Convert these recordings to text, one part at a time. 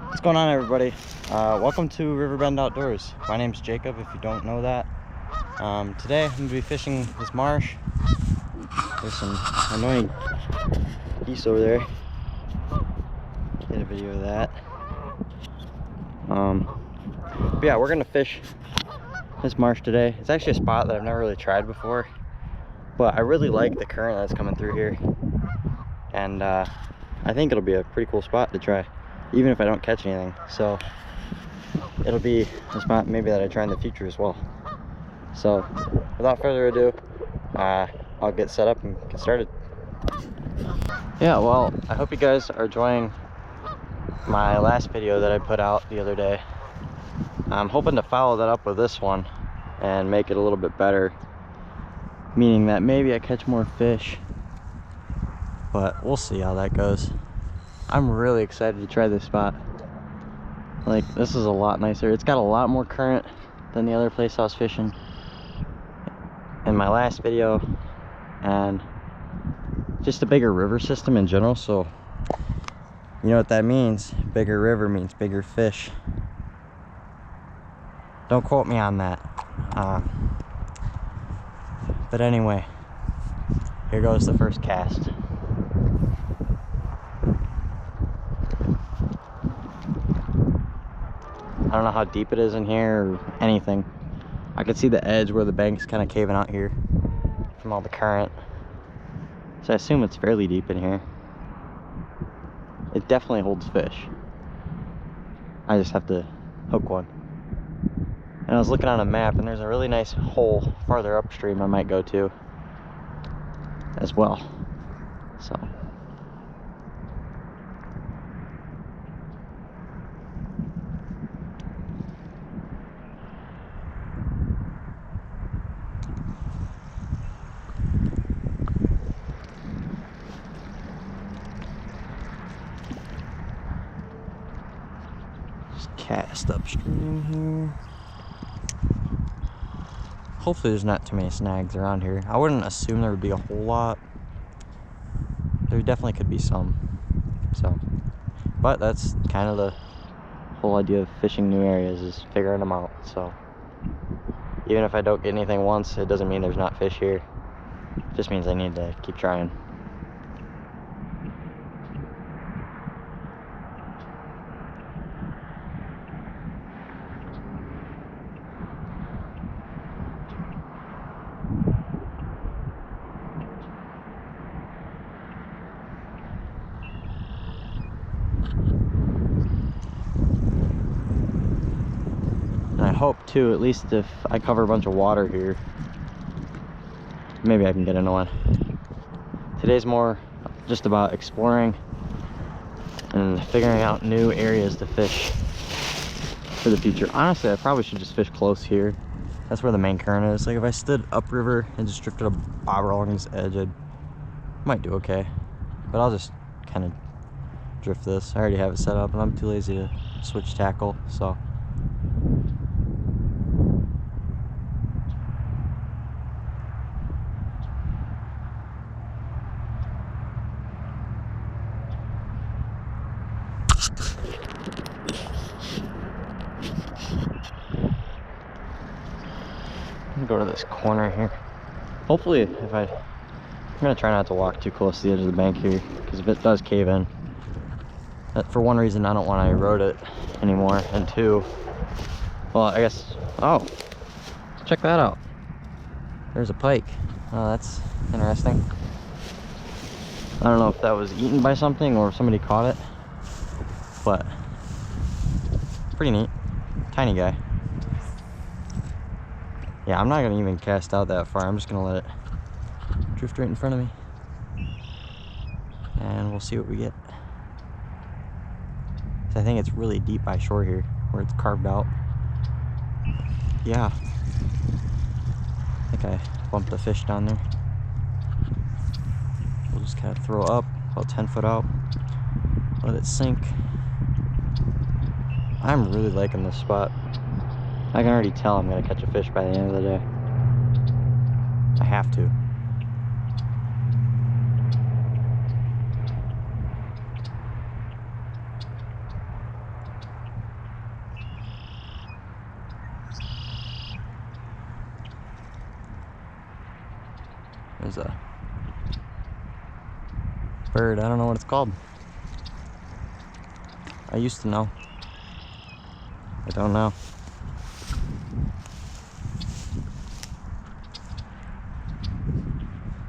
What's going on, everybody? Welcome to Riverbend Outdoors. My name's Jacob, if you don't know that. Today I'm going to be fishing this marsh. There's some annoying geese over there. Get a video of that. But yeah, we're going to fish this marsh today. It's actually a spot that I've never really tried before, but I really like the current that's coming through here. And I think it'll be a pretty cool spot to try, even if I don't catch anything. So it'll be a spot maybe that I try in the future as well. So without further ado, I'll get set up and get started. Yeah, well, I hope you guys are enjoying my last video that I put out the other day. I'm hoping to follow that up with this one and make it a little bit better, meaning that maybe I catch more fish, but we'll see how that goes. I'm really excited to try this spot. Like, this is a lot nicer. It's got a lot more current than the other place I was fishing in my last video, and just a bigger river system in general. So you know what that means. Bigger river means bigger fish. Don't quote me on that. But anyway, here goes the first cast. I don't know how deep it is in here or anything. I can see the edge where the bank's kind of caving out here from all the current. So I assume it's fairly deep in here. It definitely holds fish. I just have to hook one. And I was looking on a map, and there's a really nice hole farther upstream I might go to as well. So just cast upstream here. Hopefully there's not too many snags around here. I wouldn't assume there would be a whole lot. There definitely could be some. So, but that's kind of the whole idea of fishing new areas, is figuring them out. So even if I don't get anything once, it doesn't mean there's not fish here. It just means I need to keep trying. And I hope too, at least if I cover a bunch of water here, maybe I can get into one. Today's more just about exploring and figuring out new areas to fish for the future. Honestly, I probably should just fish close here. That's where the main current is. Like, if I stood upriver and just drifted a bobber along this edge, I might do okay. But I'll just kind of drift this. I already have it set up, and I'm too lazy to switch tackle, so. Go to this corner here. Hopefully, I'm gonna try not to walk too close to the edge of the bank here, because if it does cave in, for one reason, I don't want to erode it anymore, and two, well, I guess, oh, check that out. There's a pike. Oh, that's interesting. I don't know if that was eaten by something or if somebody caught it, but pretty neat. Tiny guy. Yeah, I'm not gonna even cast out that far. I'm just gonna let it drift right in front of me, and we'll see what we get. So I think it's really deep by shore here, where it's carved out. Yeah, I think I bumped the fish down there. We'll just kind of throw up about 10 foot out, let it sink. I'm really liking this spot. I can already tell I'm gonna catch a fish by the end of the day. I have to. There's a bird. I don't know what it's called. I used to know. I don't know.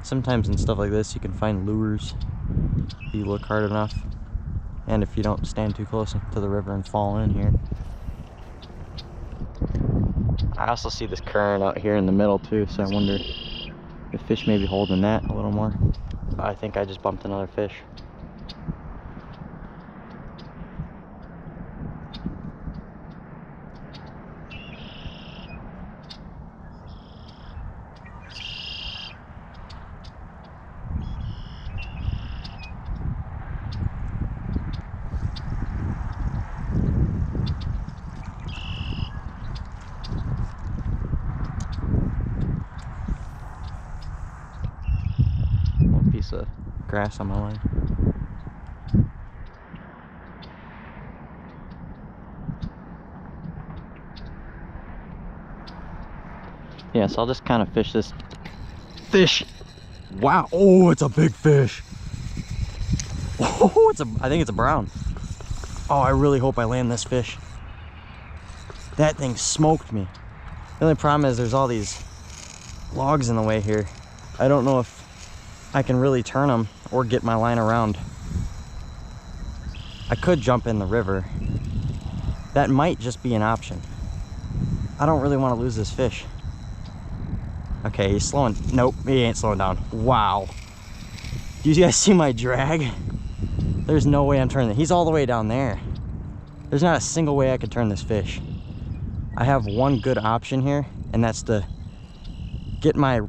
Sometimes in stuff like this you can find lures if you look hard enough, and if you don't stand too close to the river and fall in here. I also see this current out here in the middle too, so I wonder if fish may be holding that a little more. I think I just bumped another fish. Piece of grass on my line. Yeah, so I'll just kind of fish this fish. Wow, oh, it's a big fish. Oh, I think it's a brown. Oh, I really hope I land this fish. That thing smoked me. The only problem is there's all these logs in the way here. I don't know if I can really turn them or get my line around. I could jump in the river. That might just be an option. I don't really want to lose this fish. Okay, he's slowing. Nope, he ain't slowing down. Wow. Do you guys see my drag? There's no way I'm turning it. He's all the way down there. There's not a single way I could turn this fish. I have one good option here, and that's to get my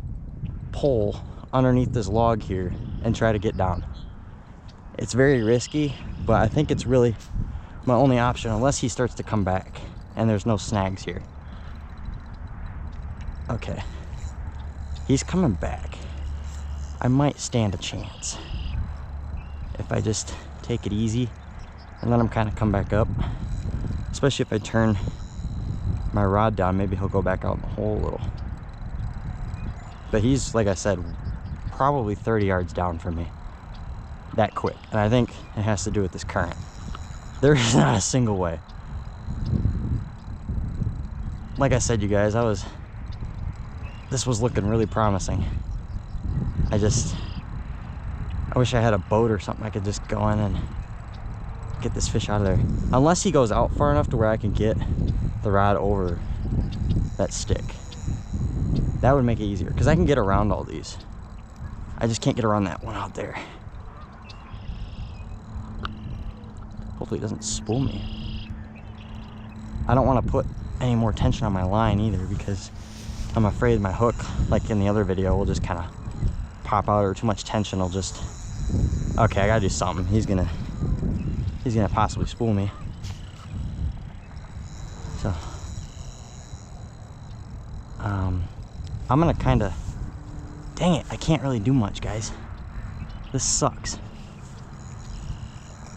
pole underneath this log here and try to get down. It's very risky, but I think it's really my only option unless he starts to come back and there's no snags here. Okay, he's coming back. I might stand a chance if I just take it easy and let him kind of come back up, especially if I turn my rod down. Maybe he'll go back out in the hole a little. But he's, like I said, probably 30 yards down from me that quick, and I think it has to do with this current. There is not a single way. Like I said, you guys, this was looking really promising. I wish I had a boat or something I could just go in and get this fish out of there, unless he goes out far enough to where I can get the rod over that stick. That would make it easier, because I can get around all these. I just can't get around that one out there. Hopefully it doesn't spool me. I don't want to put any more tension on my line either, because I'm afraid my hook, like in the other video, will just kind of pop out, or too much tension will just... Okay, I gotta do something. He's gonna possibly spool me. So I'm gonna kind of... Dang it, I can't really do much, guys. This sucks.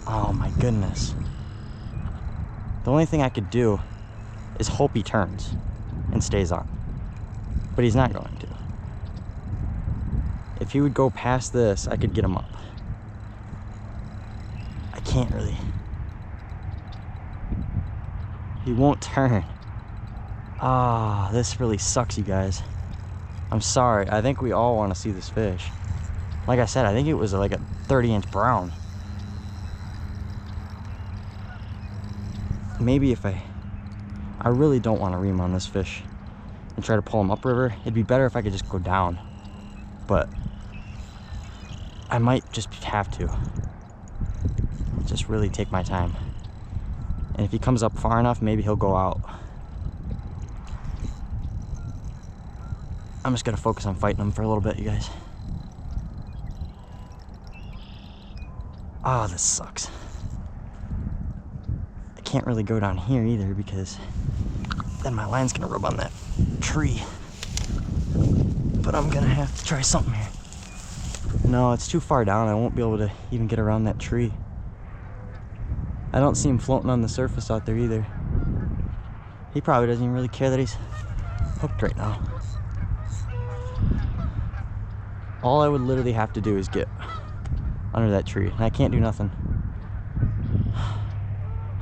Oh my goodness. The only thing I could do is hope he turns and stays on. But he's not going to. If he would go past this, I could get him up. I can't really. He won't turn. Ah, this really sucks, you guys. I'm sorry. I think we all want to see this fish. Like I said, I think it was like a 30-inch brown. Maybe if I really don't want to ream on this fish and try to pull him upriver. It'd be better if I could just go down, but I might just have to just really take my time. And if he comes up far enough, maybe he'll go out. I'm just gonna focus on fighting him for a little bit, you guys. Oh, this sucks. I can't really go down here either, because then my line's gonna rub on that tree. But I'm gonna have to try something here. No, it's too far down. I won't be able to even get around that tree. I don't see him floating on the surface out there either. He probably doesn't even really care that he's hooked right now. All I would literally have to do is get under that tree, and I can't do nothing.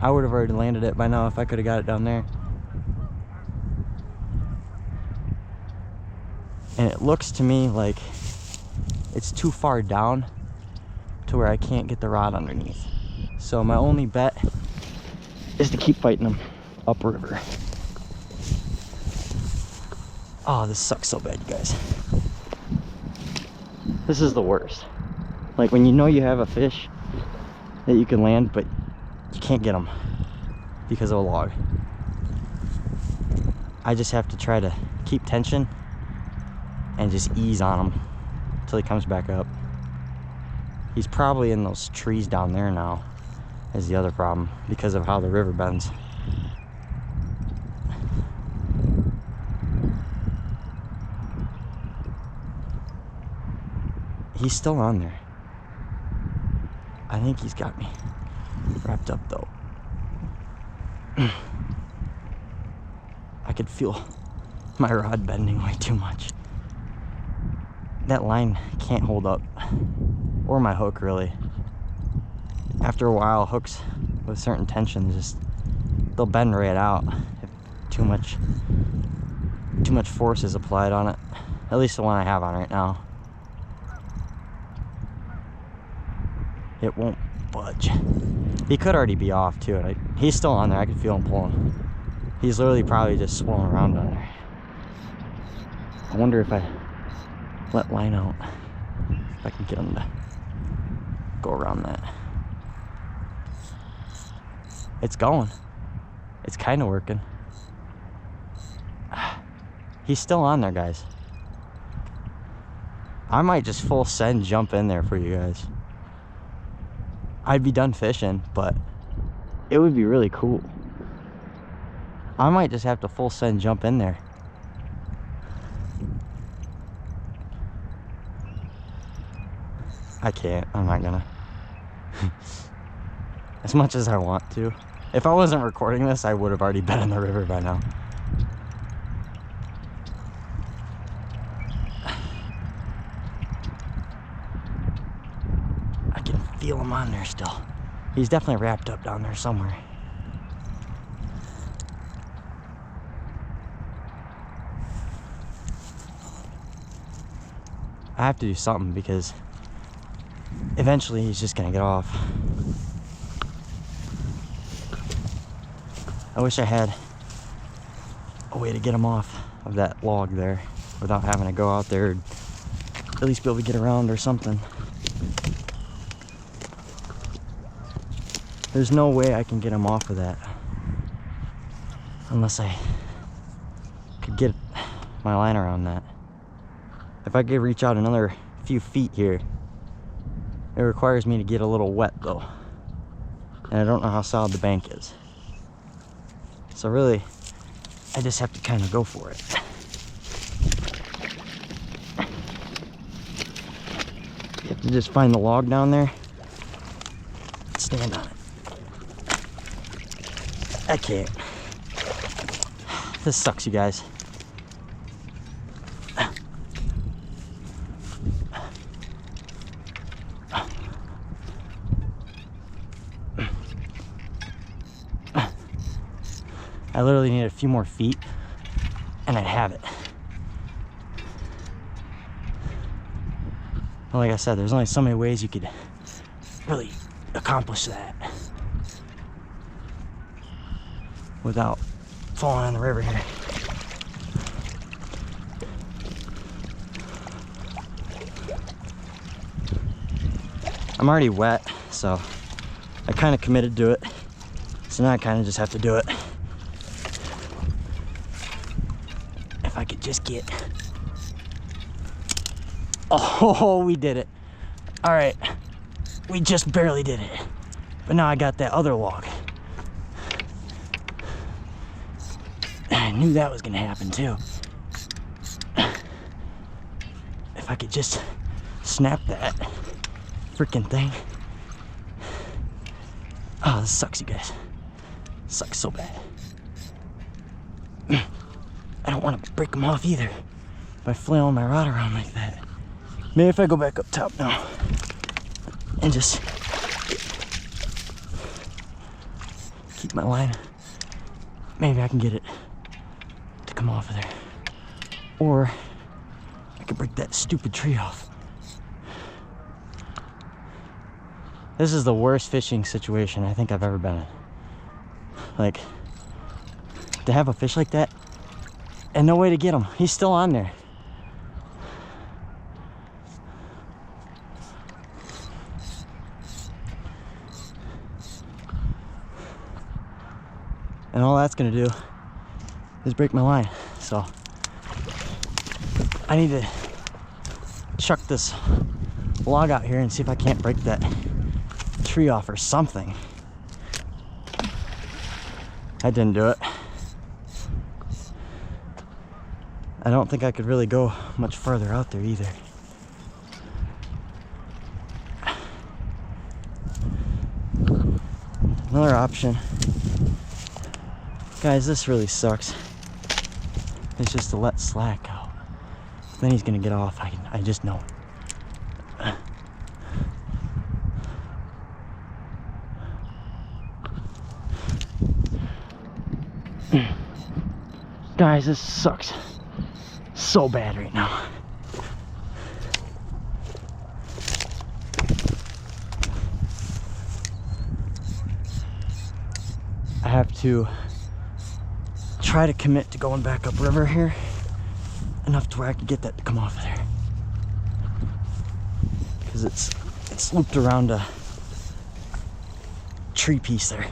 I would have already landed it by now if I could have got it down there. And it looks to me like it's too far down to where I can't get the rod underneath. So my only bet is to keep fighting them upriver. Oh, this sucks so bad, you guys. This is the worst. Like when you know you have a fish that you can land, but you can't get them because of a log. I just have to try to keep tension and just ease on him until he comes back up. He's probably in those trees down there now, is the other problem, because of how the river bends. He's still on there. I think he's got me wrapped up though. I could feel my rod bending way too much. That line can't hold up, or my hook really. After a while, hooks with certain tension just, they'll bend right out if too much force is applied on it. At least the one I have on right now. It won't budge. He could already be off too. He's still on there. I can feel him pulling. He's literally probably just swirling around on there. I wonder if I let line out, if I can get him to go around that. It's going. It's kind of working. He's still on there, guys. I might just full send jump in there for you guys. I'd be done fishing, but it would be really cool. I might just have to full send jump in there. I can't. I'm not gonna. As much as I want to. If I wasn't recording this, I would have already been in the river by now. I can feel him on there still. He's definitely wrapped up down there somewhere. I have to do something because eventually he's just gonna get off. I wish I had a way to get him off of that log there without having to go out there and at least be able to get around or something. There's no way I can get him off of that unless I could get my line around that. If I could reach out another few feet here, it requires me to get a little wet though, and I don't know how solid the bank is. So really, I just have to kind of go for it. You have to just find the log down there, stand on it. I can't. This sucks, you guys. I literally need a few more feet and I'd have it. Well, like I said, there's only so many ways you could really accomplish that without falling in the river here. I'm already wet, so I kind of committed to it. So now I kind of just have to do it. If I could just get... Oh, we did it. All right, we just barely did it. But now I got that other log. I knew that was gonna happen too. If I could just snap that freaking thing. Oh, this sucks, you guys. Sucks so bad. I don't want to break them off either by flailing my rod around like that. Maybe if I go back up top now and just keep my line, maybe I can get it to come off of there. Or I could break that stupid tree off. This is the worst fishing situation I think I've ever been in. Like, to have a fish like that and no way to get him. He's still on there. And all that's gonna do is break my line. So I need to chuck this log out here and see if I can't break that tree off or something. I didn't do it. I don't think I could really go much further out there either. Another option, guys, this really sucks. It's just to let slack out. Then he's gonna get off. I just know. Guys, this sucks so bad right now. I have to try to commit to going back upriver here enough to where I can get that to come off of there, because it's looped around a tree piece there.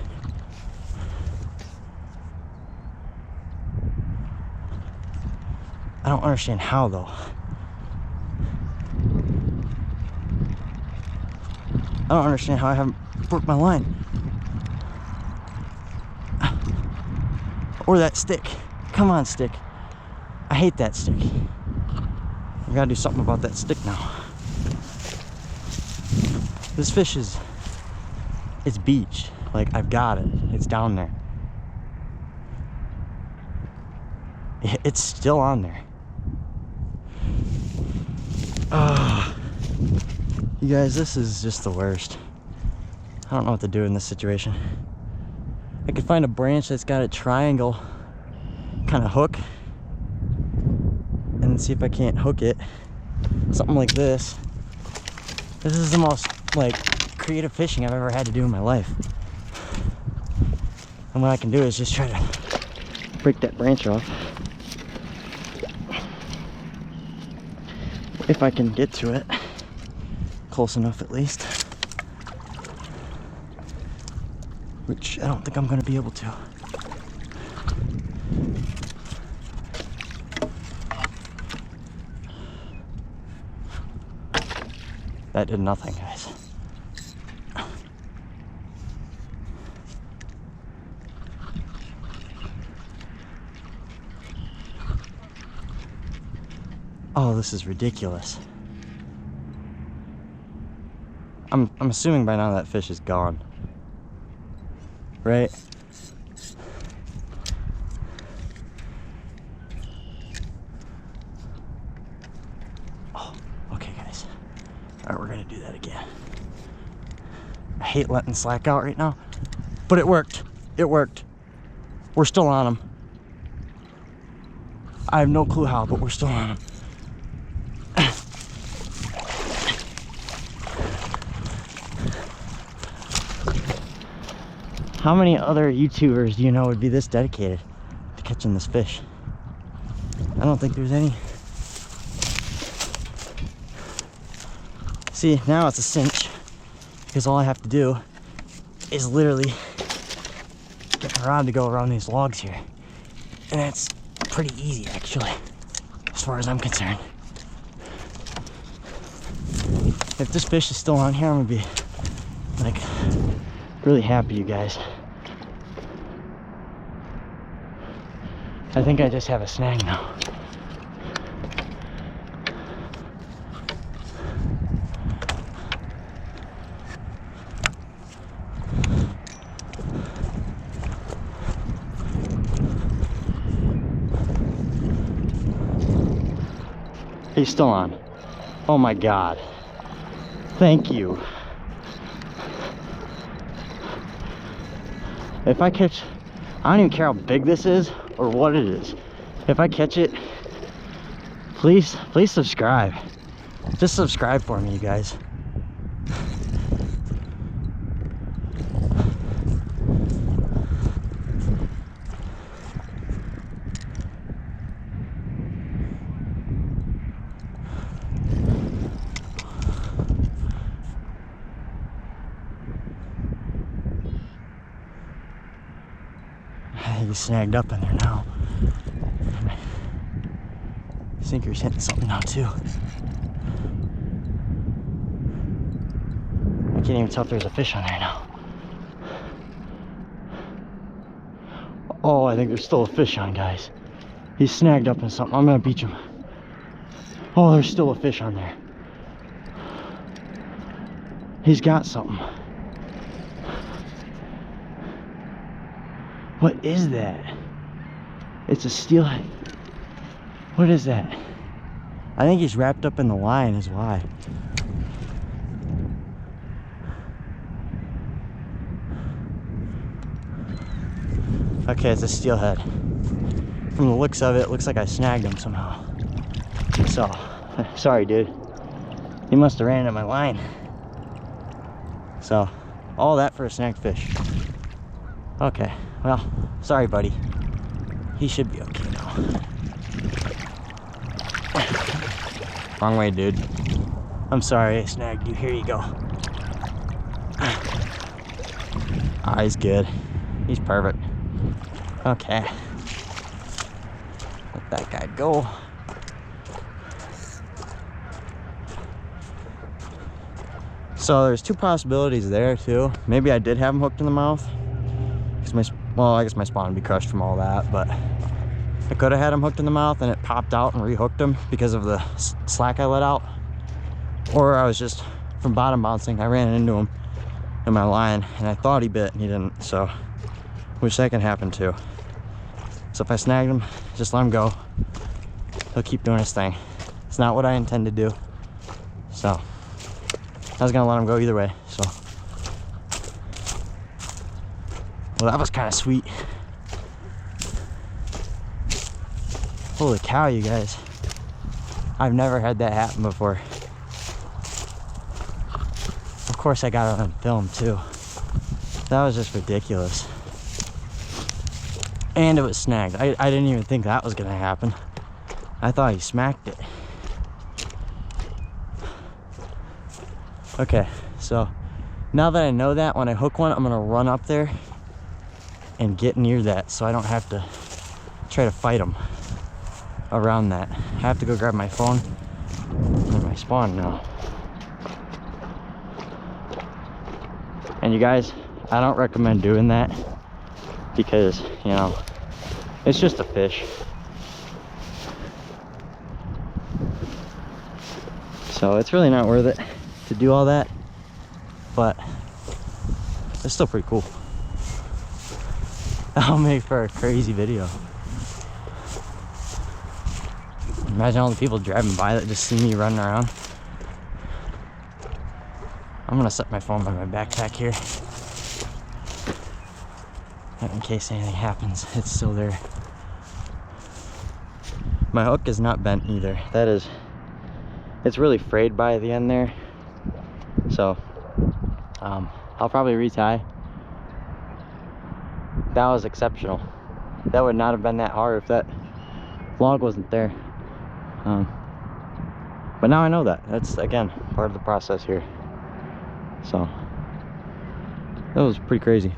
I don't understand how though. I don't understand how I haven't broke my line. Or that stick. Come on, stick. I hate that stick. I gotta do something about that stick now. This fish it's beached. Like, I've got it. It's down there. It's still on there. You guys, this is just the worst. I don't know what to do in this situation. I could find a branch that's got a triangle kind of hook and see if I can't hook it. Something like this. This is the most like creative fishing I've ever had to do in my life. And what I can do is just try to break that branch off. If I can get to it. Close enough at least. Which I don't think I'm gonna be able to. That did nothing, guys. Oh, this is ridiculous. I'm assuming by now that fish is gone. Right? Oh, okay, guys. Alright, we're gonna do that again. I hate letting slack out right now, but it worked. It worked. We're still on him. I have no clue how, but we're still on him. How many other YouTubers do you know would be this dedicated to catching this fish? I don't think there's any. See, now it's a cinch, because all I have to do is literally get my rod to go around these logs here. And it's pretty easy, actually, as far as I'm concerned. If this fish is still on here, I'm gonna be like really happy, you guys. I think I just have a snag now. He's still on. Oh my God. Thank you. If I catch, I don't even care how big this is or what it is. If I catch it, please subscribe. Just subscribe for me, you guys. I think he's snagged up in there now. Sinker's hitting something now too. I can't even tell if there's a fish on there now. Oh, I think there's still a fish on, guys. He's snagged up in something. I'm gonna beach him. Oh, there's still a fish on there. He's got something. What is that? It's a steelhead. What is that? I think he's wrapped up in the line is why. Okay, it's a steelhead. From the looks of it, it looks like I snagged him somehow. So, sorry dude. He must have ran into my line. So, all that for a snagged fish. Okay, well, sorry buddy. He should be okay now. Wrong way, dude. I'm sorry I snagged you. Here you go. Ah, he's good. He's perfect. Okay. Let that guy go. So there's two possibilities there too. Maybe I did have him hooked in the mouth. Well, I guess my spawn would be crushed from all that, but I could have had him hooked in the mouth and it popped out and rehooked him because of the slack I let out. Or I was just from bottom bouncing. I ran into him in my line and I thought he bit and he didn't. So, which that can happen too. So if I snagged him, just let him go. He'll keep doing his thing. It's not what I intend to do. So, I was gonna let him go either way, so. Well, that was kind of sweet. Holy cow, you guys. I've never had that happen before. Of course I got it on film too. That was just ridiculous. And it was snagged. I didn't even think that was gonna happen. I thought he smacked it. Okay, so now that I know that, when I hook one, I'm gonna run up there and get near that so I don't have to try to fight them around that. I have to go grab my phone and my spawn now. And you guys, I don't recommend doing that because, you know, it's just a fish. So it's really not worth it to do all that, but it's still pretty cool. That'll make for a crazy video. Imagine all the people driving by that just see me running around. I'm gonna set my phone by my backpack here. In case anything happens, it's still there. My hook is not bent either. That is, it's really frayed by the end there. So, I'll probably retie. That was exceptional. That would not have been that hard if that log wasn't there. But now I know that. That's, again, part of the process here. So, that was pretty crazy.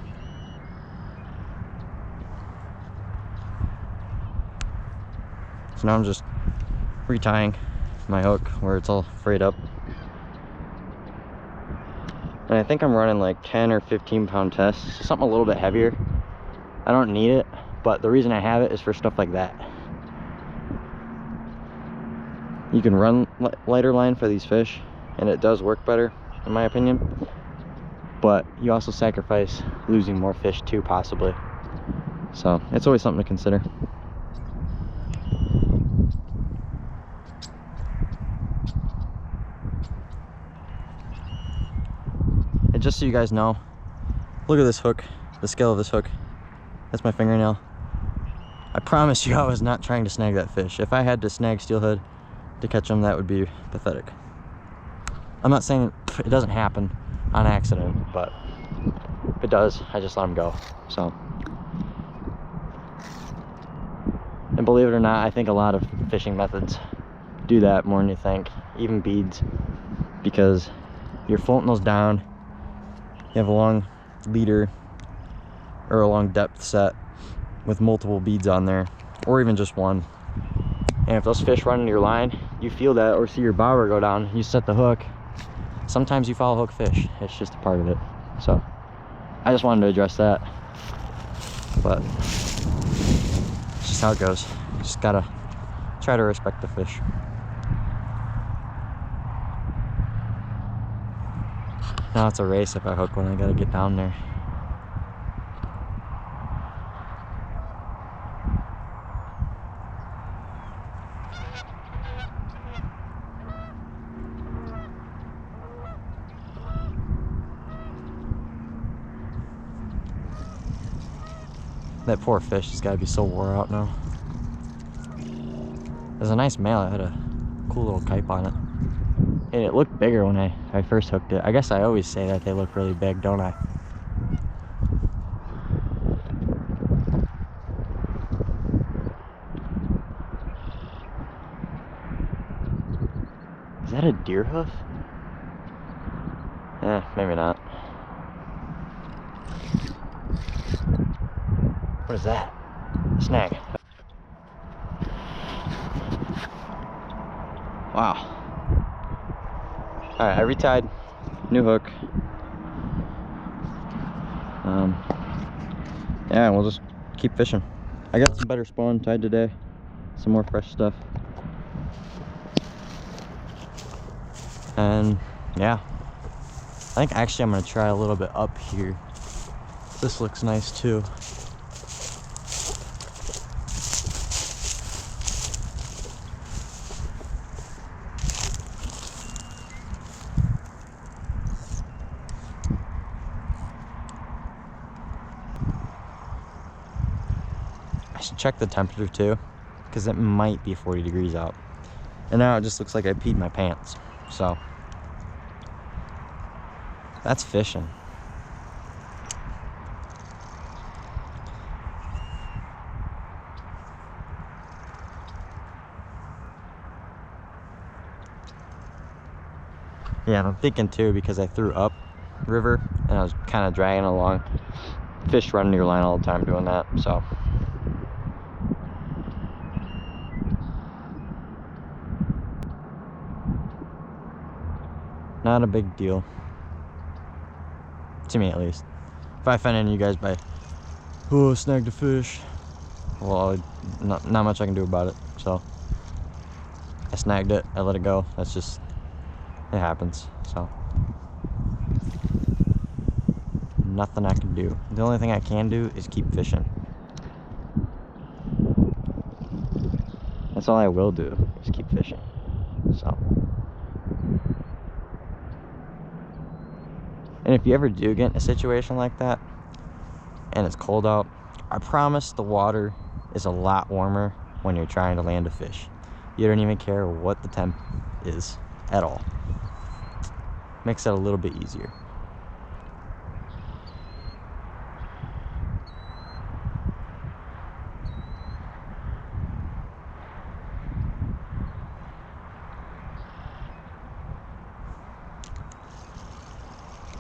So now I'm just retying my hook where it's all frayed up. And I think I'm running like 10 or 15 pound tests, so something a little bit heavier. I don't need it, but the reason I have it is for stuff like that. You can run lighter line for these fish, and it does work better, in my opinion. But you also sacrifice losing more fish too, possibly. So it's always something to consider. just so you guys know, look at this hook, the scale of this hook. That's my fingernail. I promise you I was not trying to snag that fish. If I had to snag steelhead to catch them, that would be pathetic. I'm not saying it doesn't happen on accident, but if it does, I just let them go. So, and believe it or not, I think a lot of fishing methods do that more than you think, even beads, because you're floating those down, you have a long leader or a long depth set with multiple beads on there, or even just one, and if those fish run into your line, you feel that or see your bobber go down, you set the hook, sometimes you follow hook fish. It's just a part of it. So I just wanted to address that, but it's just how it goes. You just gotta try to respect the fish. Now it's a race if I hook one, I gotta get down there. That poor fish has gotta be so wore out now. There's a nice male, it had a cool little kipe on it. And it looked bigger when I first hooked it. I guess I always say that they look really big, don't I? Is that a deer hoof? Maybe not. What is that? Snag. Wow. Alright, I retied. New hook. Yeah, we'll just keep fishing. I got some better spawn tied today. Some more fresh stuff. And yeah, I think actually I'm gonna try a little bit up here. This looks nice too. I should check the temperature too, because it might be 40 degrees out. And now it just looks like I peed my pants. So that's fishing. Yeah, and I'm thinking too, because I threw up river and I was kind of dragging along. Fish running your line all the time doing that, so. Not a big deal. To me, at least. If I offend any of you guys by, oh, snagged a fish, well, not much I can do about it. So, I snagged it, I let it go. That's just, it happens. So, nothing I can do. The only thing I can do is keep fishing. That's all I will do, is keep fishing. So. And if you ever do get in a situation like that, and it's cold out, I promise the water is a lot warmer when you're trying to land a fish. You don't even care what the temp is at all. Makes it a little bit easier.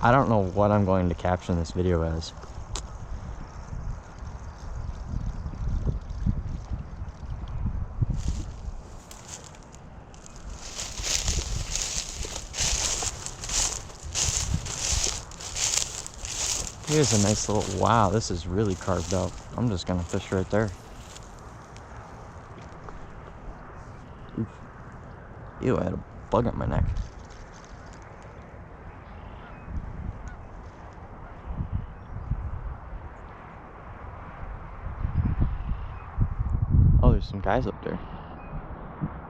I don't know what I'm going to caption this video as. Here's a nice little, wow, this is really carved out. I'm just gonna fish right there. Oof. Ew, I had a bug on my neck. Oh, there's some guys up there.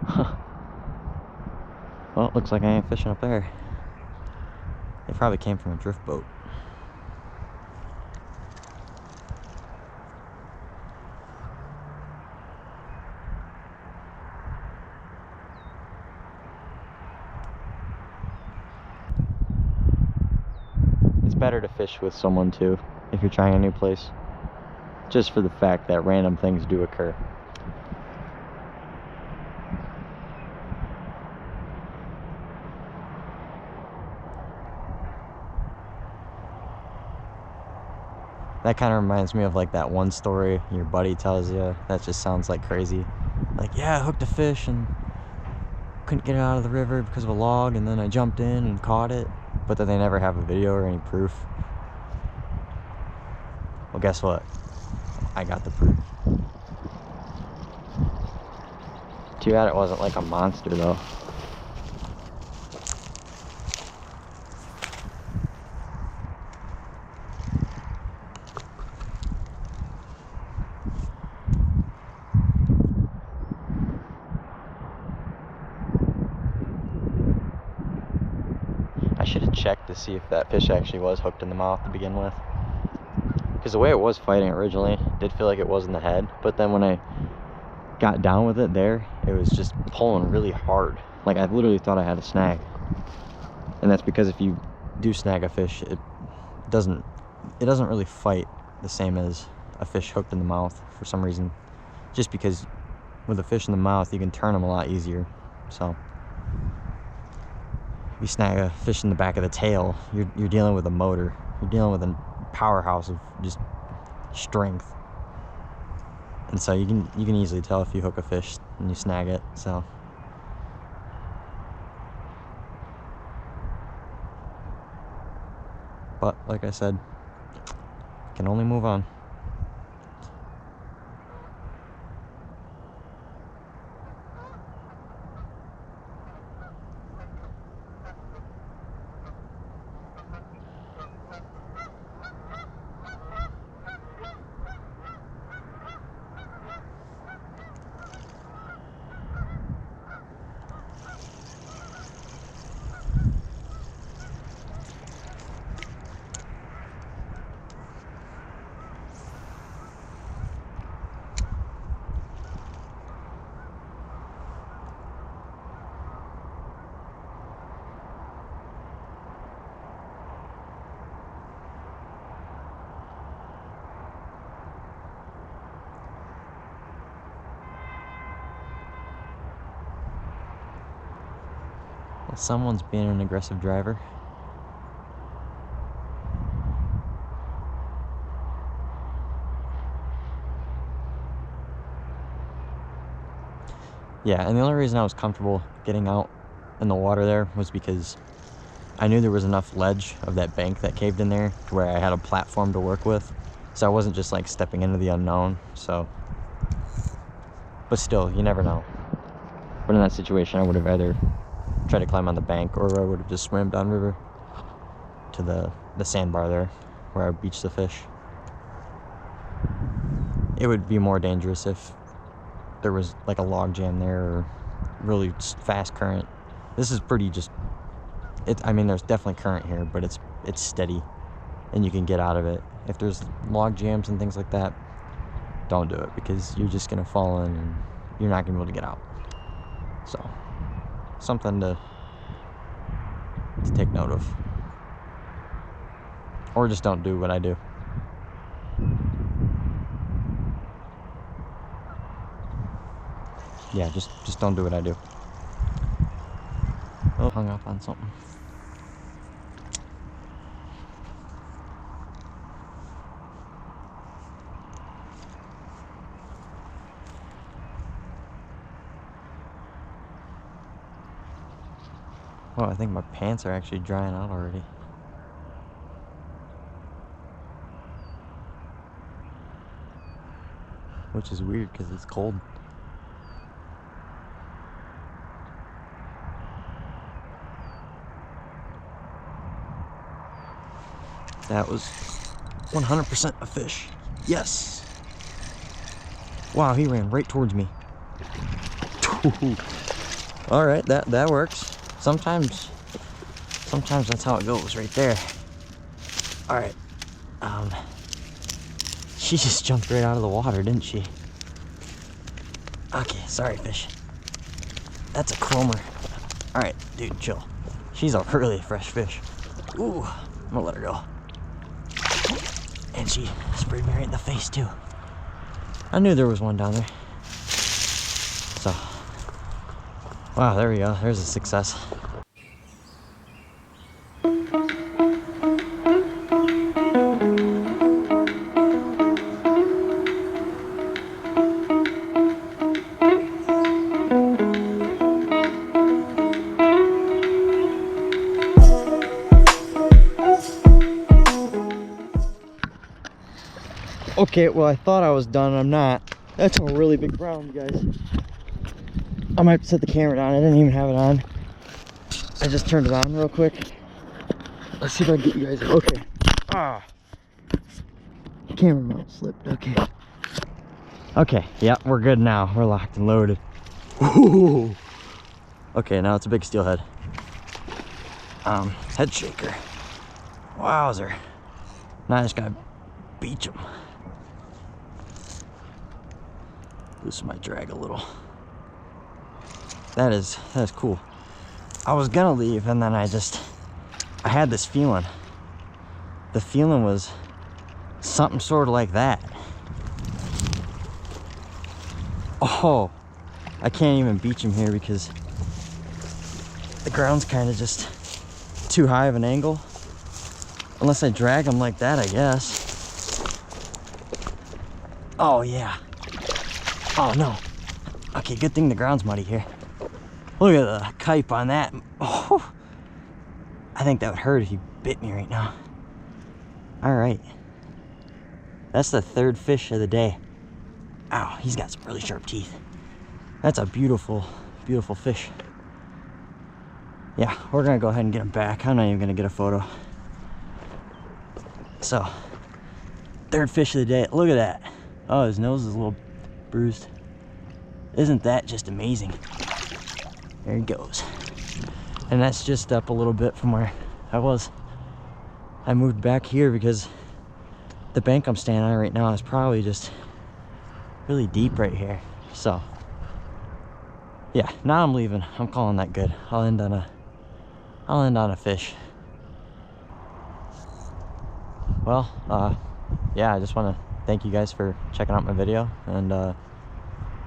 Huh. Well, it looks like I ain't fishing up there. They probably came from a drift boat. It's better to fish with someone too if you're trying a new place, just for the fact that random things do occur. That kind of reminds me of like that one story your buddy tells you that just sounds like crazy. Like, yeah, I hooked a fish and couldn't get it out of the river because of a log, and then I jumped in and caught it, but that they never have a video or any proof. Well, guess what? I got the proof. Too bad it wasn't like a monster though. I should have checked to see if that fish actually was hooked in the mouth to begin with, because the way it was fighting originally did feel like it was in the head, but then when I got down with it there, it was just pulling really hard. Like, I literally thought I had a snag. And that's because if you do snag a fish, it doesn't really fight the same as a fish hooked in the mouth for some reason, just because with a fish in the mouth you can turn them a lot easier. So if you snag a fish in the back of the tail, you're dealing with a motor. You're dealing with a powerhouse of just strength, and so you can easily tell if you hook a fish and you snag it. So but like I said, can only move on. Well, someone's being an aggressive driver. Yeah, and the only reason I was comfortable getting out in the water there was because I knew there was enough ledge of that bank that caved in there to where I had a platform to work with. So I wasn't just like stepping into the unknown. So, but still, you never know. But in that situation, I would have either tried to climb on the bank, or I would have just swam downriver to the sandbar there where I beached the fish. It would be more dangerous if there was like a log jam there or really fast current. This is pretty just, I mean, there's definitely current here, but it's steady and you can get out of it. If there's log jams and things like that, don't do it, because you're just gonna fall in and you're not gonna be able to get out. So, something to take note of. Or just don't do what I do. Yeah, just don't do what I do. Oh, hung up on something. Oh, I think my pants are actually drying out already. Which is weird because it's cold. That was 100% a fish. Yes! Wow, he ran right towards me. Alright, that works. Sometimes Sometimes that's how it goes right there. All right. She just jumped right out of the water, didn't she? Okay, sorry, fish. That's a chromer. All right, dude, chill. She's a really fresh fish. Ooh, I'm gonna let her go. And she sprayed me right in the face too. I knew there was one down there. So, wow, there we go. There's a success. Okay, well, I thought I was done. I'm not. That's a really big brown, you guys. I might have to set the camera down. I didn't even have it on. I just turned it on real quick. Let's see if I can get you guys. Okay. Ah. Camera mount slipped. Okay. Okay. Yeah, we're good now. We're locked and loaded. Ooh. Okay, now it's a big steelhead. Head shaker. Wowzer. Now I just gotta beach him. Loosen my drag a little. That is cool. I was gonna leave and then I had this feeling. The feeling was something sort of like that. Oh, I can't even beach him here because the ground's kind of just too high of an angle. Unless I drag him like that, I guess. Oh yeah. Oh no. Okay, good thing the ground's muddy here. Look at the kype on that. Oh, I think that would hurt if you bit me right now. All right. That's the third fish of the day. Ow, he's got some really sharp teeth. That's a beautiful, beautiful fish. Yeah, we're gonna go ahead and get him back. I'm not even gonna get a photo. So, third fish of the day. Look at that. Oh, his nose is a little bruised. Isn't that just amazing? There he goes. And that's just up a little bit from where I was. I moved back here because the bank I'm standing on right now is probably just really deep right here. So yeah, now I'm leaving. I'm calling that good. I'll end on a fish. Well, yeah, I just want to thank you guys for checking out my video, and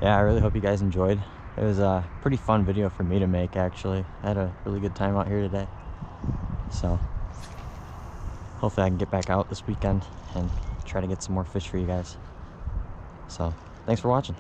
yeah, I really hope you guys enjoyed. It was a pretty fun video for me to make, actually. I had a really good time out here today. So hopefully I can get back out this weekend and try to get some more fish for you guys. So thanks for watching.